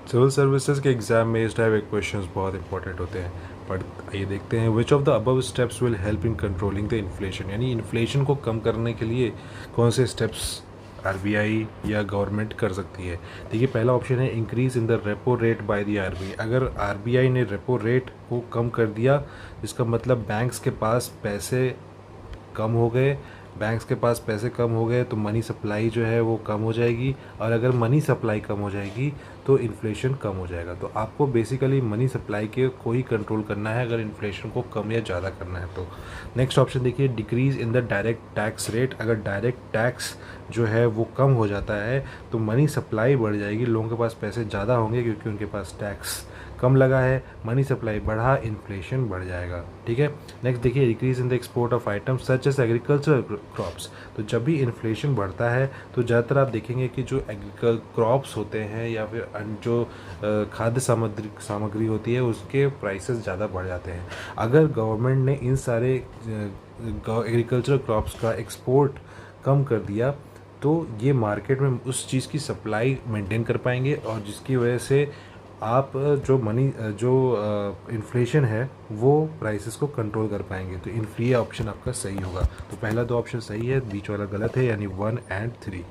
Civil services के exam में इस टाइप के क्वेश्चंस बहुत इंपॉर्टेंट होते हैं। बट ये देखते हैं which of the above steps will help in controlling the inflation, यानी इन्फ्लेशन को कम करने के लिए कौन से स्टेप्स आरबीआई या गवर्नमेंट कर सकती है। देखिए, पहला ऑप्शन है increase in the repo rate by the RBI. अगर आरबीआई ने रेपो रेट को कम कर दिया, इसका मतलब बैंक्स के पास पैसे कम हो गए। बैंक्स के पास पैसे कम हो गए तो मनी सप्लाई जो है वो कम हो जाएगी, और अगर मनी सप्लाई कम हो जाएगी तो इन्फ्लेशन कम हो जाएगा। तो आपको बेसिकली मनी सप्लाई के को ही कंट्रोल करना है अगर इन्फ्लेशन को कम या ज़्यादा करना है तो। नेक्स्ट ऑप्शन देखिए, decrease in the direct tax rate. अगर डायरेक्ट टैक्स जो है वो कम हो जाता है तो मनी सप्लाई बढ़ जाएगी, लोगों के पास पैसे ज़्यादा होंगे क्योंकि उनके पास टैक्स कम लगा है। मनी सप्लाई बढ़ा, इन्फ्लेशन बढ़ जाएगा। ठीक है। नेक्स्ट देखिए, decrease in the export of items such as agricultural crops. तो जब भी इन्फ्लेशन बढ़ता है तो ज़्यादातर आप देखेंगे कि जो एग्रीकल क्रॉप्स होते हैं या फिर जो खाद्य सामग्री होती है उसके प्राइसेस ज़्यादा बढ़ जाते हैं। अगर गवर्नमेंट ने इन सारे एग्रीकल्चरल क्रॉप्स का एक्सपोर्ट कम कर दिया तो ये मार्केट में उस चीज़ की सप्लाई मेंटेन कर पाएंगे, और जिसकी वजह से आप जो इन्फ्लेशन है वो प्राइसेस को कंट्रोल कर पाएंगे। तो ये ऑप्शन आपका सही होगा। तो पहला दो ऑप्शन सही है, बीच वाला गलत है, यानी 1 और 3।